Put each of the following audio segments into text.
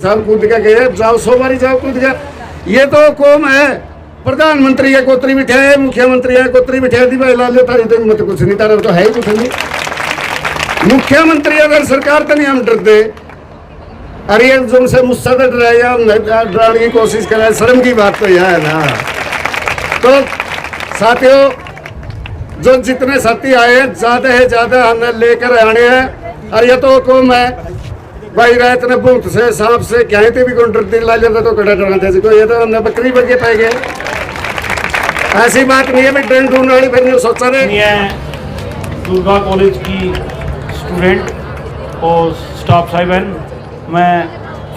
साल कूद के गए, जाओ 100 बारी जाओ कूद के। ये तो कौम है, प्रधानमंत्री है कोतरी बिठा है, मुख्यमंत्री है कोतरी बिठा दी भाई लाले तारी तो मत कुछ नहीं, तारा तो है ही कुछ नहीं। मुख्यमंत्री अगर सरकार तो नहीं हम डरते, अरे जो से मुझसे डराए या डराने की कोशिश करे, शर्म की बात तो यह है ना। तो साथियों, जो जितने साथी आए ज्यादा है ज्यादा हमने लेकर आने हैं। और ये तो कौम है भाई, रात ने भूत से सांप से क्या भी कौन दिन ला लेता तो कड़ा डराते थे, ये तो हमने बकरी बगे पाए गए। ऐसी बात नहीं है भाई, ट्रेन ढूंढने वाली फिर सोचा नहीं है। दुर्गा कॉलेज की स्टूडेंट और स्टाफ साहिबान, मैं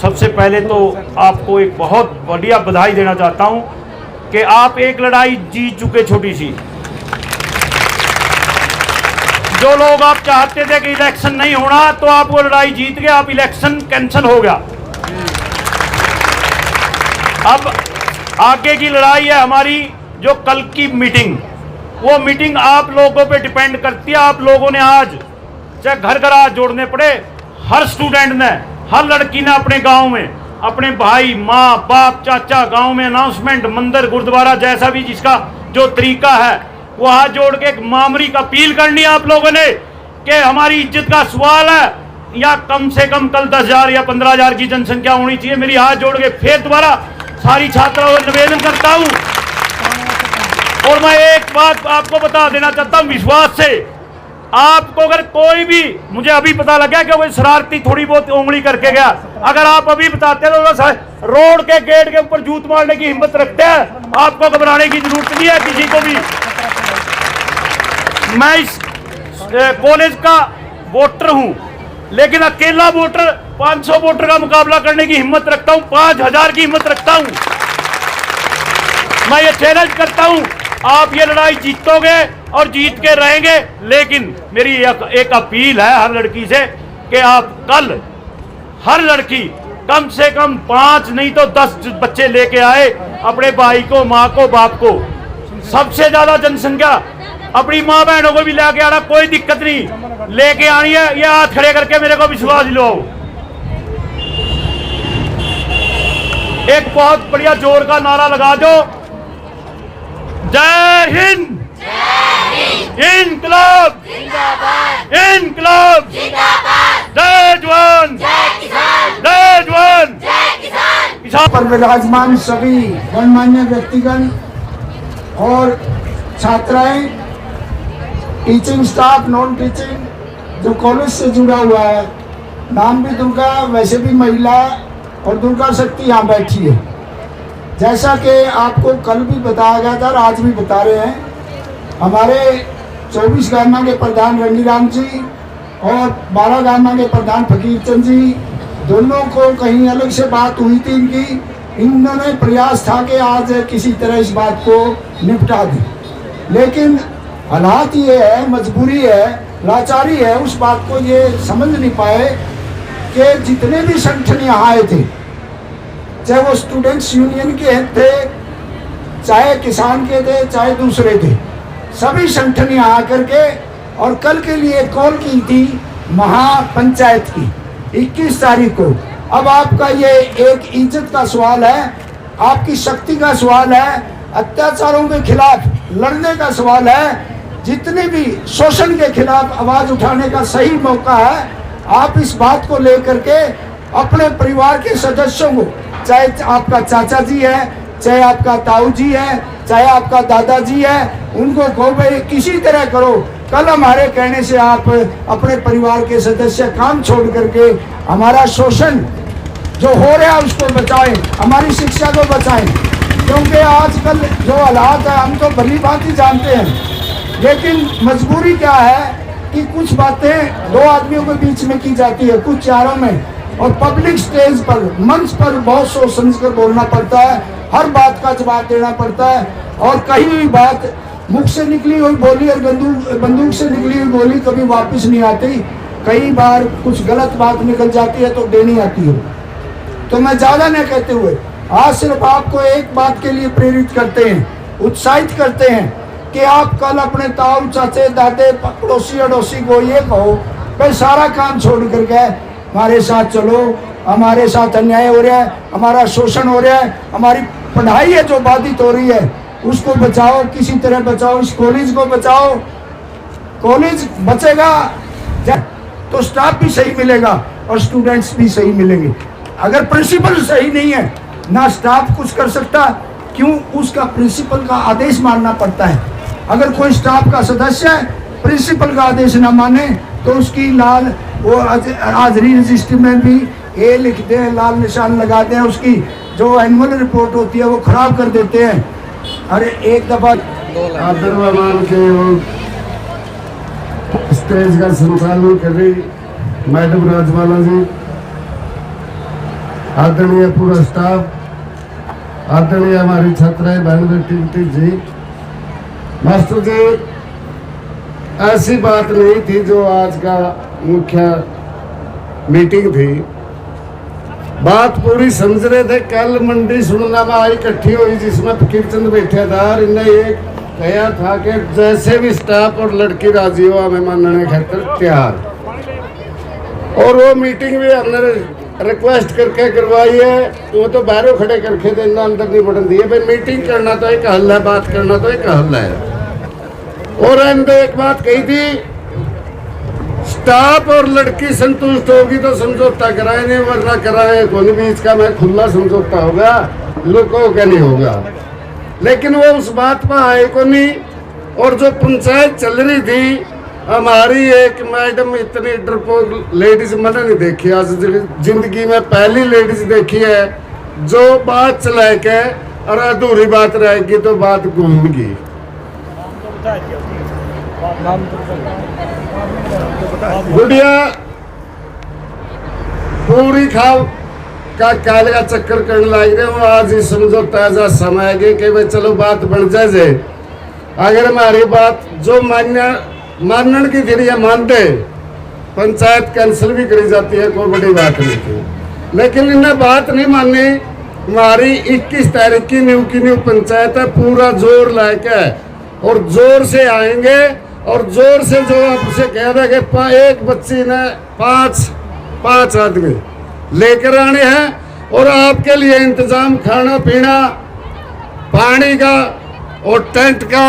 सबसे पहले तो आपको एक बहुत बढ़िया बधाई देना चाहता हूं कि आप एक लड़ाई जीत चुके, छोटी सी। जो लोग आप चाहते थे कि इलेक्शन नहीं होना, तो आप वो लड़ाई जीत गए, आप इलेक्शन कैंसिल हो गया। अब आगे की लड़ाई है हमारी, जो कल की मीटिंग, वो मीटिंग आप लोगों पे डिपेंड करती है। आप लोगों ने आज चाहे घर घर हाथ जोड़ने पड़े, हर स्टूडेंट ने, हर लड़की ने अपने गांव में अपने भाई माँ बाप चाचा गांव में अनाउंसमेंट, मंदिर गुरुद्वारा जैसा भी जिसका जो तरीका है, वो हाथ जोड़ के एक मामूली का अपील करनी है आप लोगों ने कि हमारी इज्जत का सवाल है, या कम से कम कल 10,000 या 15,000 की जनसंख्या होनी चाहिए। मेरी हाथ जोड़ के फिर दोबारा सारी छात्राओं को निवेदन करता हूं। और मैं एक बात आपको बता देना चाहता हूं विश्वास से, आपको अगर कोई भी, मुझे अभी पता लगा कि वो शरारती थोड़ी बहुत उंगली करके गया, अगर आप अभी बताते तो रोड के गेट के ऊपर जूत मारने की हिम्मत रखते हैं, आपको घबराने की जरूरत नहीं है किसी को भी। मैं इस कॉलेज का वोटर हूं, लेकिन अकेला वोटर 500 वोटर का मुकाबला करने की हिम्मत रखता हूं, 5,000 की हिम्मत रखता हूं। मैं ये चैलेंज करता हूं, आप ये लड़ाई जीतोगे और जीत के रहेंगे। लेकिन मेरी एक अपील है हर लड़की से कि आप कल हर लड़की कम से कम 5 नहीं तो 10 बच्चे लेके आए, अपने भाई को, माँ को, बाप को। सबसे ज्यादा जनसंख्या अपनी माँ बहनों को भी लेके आना, कोई दिक्कत नहीं, लेके आनी है। ये हाथ खड़े करके मेरे को विश्वास दिलाओ। एक बहुत बढ़िया जोर का नारा लगा दो, जय हिंद, इनकलाब इनकलाब, जय जवान, जय जवान। पर विराजमान सभी गणमान्य व्यक्तिगण और छात्राएं, टीचिंग स्टाफ, नॉन टीचिंग जो कॉलेज से जुड़ा हुआ है, नाम भी दुर्गा, वैसे भी महिला और दुर्गा शक्ति यहाँ बैठी है। जैसा कि आपको कल भी बताया गया था और आज भी बता रहे हैं, हमारे 24 गामा के प्रधान रंगीराम जी और 12 गामा के प्रधान फकीर चंद जी, दोनों को कहीं अलग से बात हुई थी इनकी। इन्होंने प्रयास था कि आज किसी तरह इस बात को निपटा दें, लेकिन हालात ये है, मजबूरी है, लाचारी है, उस बात को ये समझ नहीं पाए कि जितने भी संगठन यहाँ आए थे, चाहे वो स्टूडेंट्स यूनियन के थे, चाहे किसान के थे, चाहे दूसरे थे, सभी संगठन यहाँ आकर के और कल के लिए कॉल की थी महापंचायत की 21 तारीख को। अब आपका ये एक इज्जत का सवाल है, आपकी शक्ति का सवाल है, अत्याचारों के खिलाफ लड़ने का सवाल है, जितने भी शोषण के खिलाफ आवाज उठाने का सही मौका है। आप इस बात को लेकर के अपने परिवार के सदस्यों को, चाहे आपका चाचा जी है, चाहे आपका ताऊ जी है, चाहे आपका दादाजी है, उनको कहो भाई किसी तरह करो, कल हमारे कहने से आप अपने परिवार के सदस्य काम छोड़ करके हमारा शोषण जो हो रहा है उसको बचाएं, हमारी शिक्षा को बचाएं। क्योंकि आजकल जो हालात है हम तो भली भांति जानते हैं, लेकिन मजबूरी क्या है कि कुछ बातें दो आदमियों के बीच में की जाती है, कुछ चारों में, और पब्लिक स्टेज पर, मंच पर बहुत सोच समझ कर बोलना पड़ता है, हर बात का जवाब देना पड़ता है। और कहीं भी बात मुख से निकली हुई बोली और बंदूक से निकली हुई बोली कभी वापस नहीं आती। कई बार कुछ गलत बात निकल जाती है तो देनी आती है। तो मैं ज्यादा न कहते हुए आज सिर्फ आपको एक बात के लिए प्रेरित करते हैं, उत्साहित करते हैं कि आप कल अपने ताऊ, चाचे, दादे, पड़ोसी अड़ोसी को ये कहो भाई सारा काम छोड़ करके हमारे साथ चलो हमारे साथ अन्याय हो रहा है, हमारा शोषण हो रहा है, हमारी पढ़ाई है जो बाधित हो रही है उसको बचाओ, किसी तरह बचाओ, इस कॉलेज को बचाओ। कॉलेज बचेगा तो स्टाफ भी सही मिलेगा और स्टूडेंट्स भी सही मिलेंगे। अगर प्रिंसिपल सही नहीं है ना स्टाफ कुछ कर सकता, क्यों उसका प्रिंसिपल का आदेश मानना पड़ता है। अगर कोई स्टाफ का सदस्य है प्रिंसिपल का आदेश ना माने तो उसकी लाल वो हाजिरी रजिस्टर में भी ए लिख दे, लाल निशान लगा दें, उसकी जो एनुअल रिपोर्ट होती है वो खराब कर देते हैं। अरे एक दफा आदर मान के वो स्टेज का संचालन कर रही मैडम राजमाला जी, आदरणीय पूरा स्टाफ, आदरणीय हमारी छात्राएं बहन बेटी जी, मास्टर जी, ऐसी बात नहीं थी जो आज का मुख्य मीटिंग थी। बात पूरी समझ रहे थे। कल मंडी सुनना में आई इकट्ठी हुई जिसमें फकीर चंद बैठे था, इन्हें ये कहा था कि जैसे भी स्टाफ और लड़की राजी हो हमें मानने खातिर तैयार। और वो मीटिंग भी हमने रिक्वेस्ट करके करवाई है, वो तो बाहरों खड़े करके देना अंदर नहीं बढ़न दिए। भाई मीटिंग करना तो एक हल है, बात करना तो एक हल है। और हमने एक बात कही थी, स्टाफ और लड़की संतुष्ट होगी तो समझौता कराए, नहीं वरना कराए कौन बीच का मैं खुला समझौता होगा, लोगों का नहीं होगा। लेकिन वो उस बात पर आए को नहीं। और जो पंचायत चल रही थी, हमारी एक मैडम इतनी डरपोक लेडीज मैंने नहीं देखी, आज जिंदगी में पहली लेडीज देखी है जो बात चला के और अधूरी बात रहेगी तो बात घूमगी। गुड़िया पूरी खाव का काले का चक्कर करने लग रहे हो। आज ही समझौता ऐसा समय है कि भाई चलो बात बन जाए। अगर हमारी बात जो मानने की थी या मानते, पंचायत कैंसिल भी करी जाती है, कोई बड़ी बात नहीं थी। लेकिन इन्हें बात नहीं मानी। हमारी 21 तारीख की न्यू पंचायत है, पूरा जोर लाके और जोर से आएंगे और जोर से जो आपसे कह रहे कि एक बच्ची ने पांच आदमी लेकर आने हैं और आपके लिए इंतजाम खाना पीना पानी का और टेंट का।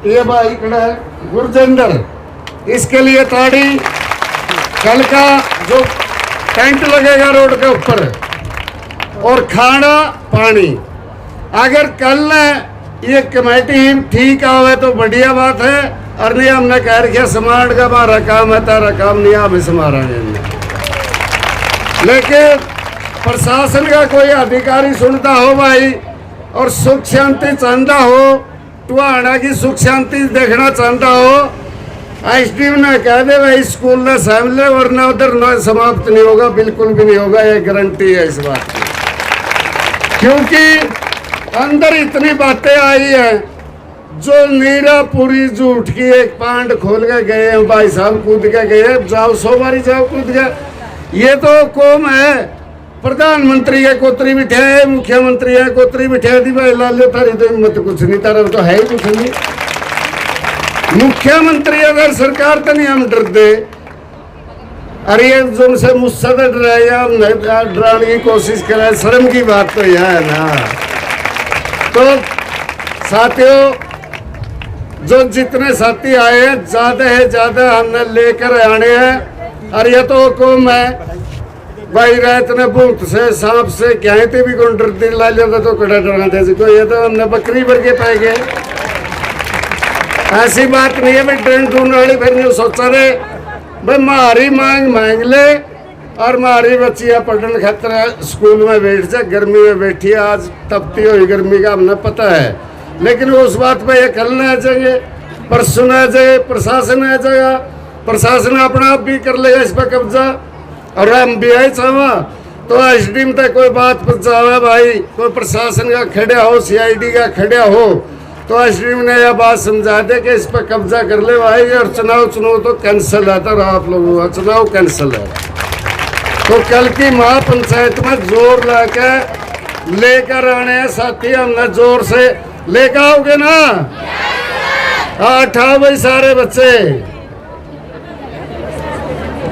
ये भाई खड़ा है गुरजेंद्र, इसके लिए ताड़ी। कल का जो टेंट लगेगा रोड के ऊपर और खाना पानी, अगर कल ये कमेटी ठीक आवे तो बढ़िया बात है, और नहीं हमने कह रखा समाज का हमारा काम है, तारा काम नहीं हमें समारांगे। लेकिन प्रशासन का कोई अधिकारी सुनता हो भाई और सुख शांति चाहता हो, टुहाना की सुख शांति देखना चाहता हो, एसडीएम ने कह दे भाई स्कूल ने सहम ले वरना उधर न समाप्त नहीं होगा, बिल्कुल भी नहीं होगा, ये गारंटी है इस बात की। क्योंकि अंदर इतनी बातें आई हैं जो नीरा पूरी झूठ की एक पांड खोल के गए हैं भाई साहब, कूद के गए, जाओ 100 बारी जाओ कूद के। ये तो कौम है, प्रधानमंत्री है कोतरी बिठा है, मुख्यमंत्री है कोतरी बिठा दी भाई लाले, तारी तो हिम्मत कुछ नहीं, तारा तो है ही कुछ नहीं। मुख्यमंत्री अगर सरकार तो नहीं हम डरते, अरे जो उनसे मुझसे डराए या डराने की कोशिश करे, शर्म की बात तो यह है ना। तो साथियों, जो जितने साथी आए हैं ज्यादा है ज्यादा हमने लेकर आने हैं। और ये तो कौम है भाई, रात ने भूत से सांप से क्या भी कौन डरती ला लेता तो कड़ा डरना थे, ये तो हमने बकरी भर के पाए गए। ऐसी बात नहीं है भाई ट्रेन ढूंढने वाली, फिर नहीं सोचा रे भाई मारी मांग ले और मारी बच्चियाँ पढ़ने खतरा स्कूल में बैठ जाए, गर्मी में बैठी है, आज तपती हुई गर्मी का हमने पता है। लेकिन वो उस बात पे ये कल न आ जाएंगे, परसों न आ जाए, प्रशासन आ जाएगा, प्रशासन अपना आप भी कर लेगा इस पर कब्जा। और हम भी आई चाहवा तो एसडीएम तक कोई बात पहुँचावा भाई, कोई प्रशासन का खड़ा हो, सीआईडी का खड़ा हो तो एसडीएम ने यह बात समझा दे कि इस पर कब्जा कर ले भाई, और चुनाव तो कैंसिल है, तो आप लोगों का चुनाव कैंसिल है। तो कल की महापंचायत में जोर लेकर आने हैं साथी, हमने जोर से लेकर आओगे ना? हाँ, उठाओ भाई सारे बच्चे।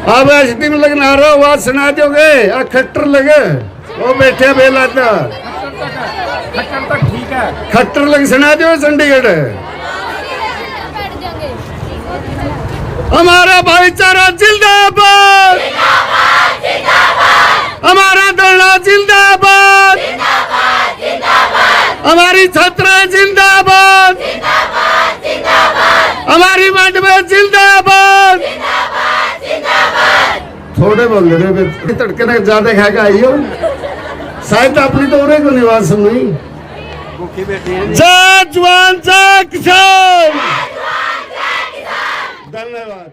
अब अस्तिम लगन आ रहा आवाज सुना दोगे आ खट्टर लगे वो बैठे बेला खट्टर तक ठीक है। खट्टर लग सुना दो चंडीगढ़ हमारा भाईचारा जिंदाबाद हमारा धरना जिंदाबाद हमारी छात्राएं जिंदाबाद हमारी मंडपे जिंदाबाद थोड़े बोल रहे तड़के ने ज्यादा खा के आई हो शायद अपनी तो उन्हें को निवास सुनी जय जवान जय किसान धन्यवाद।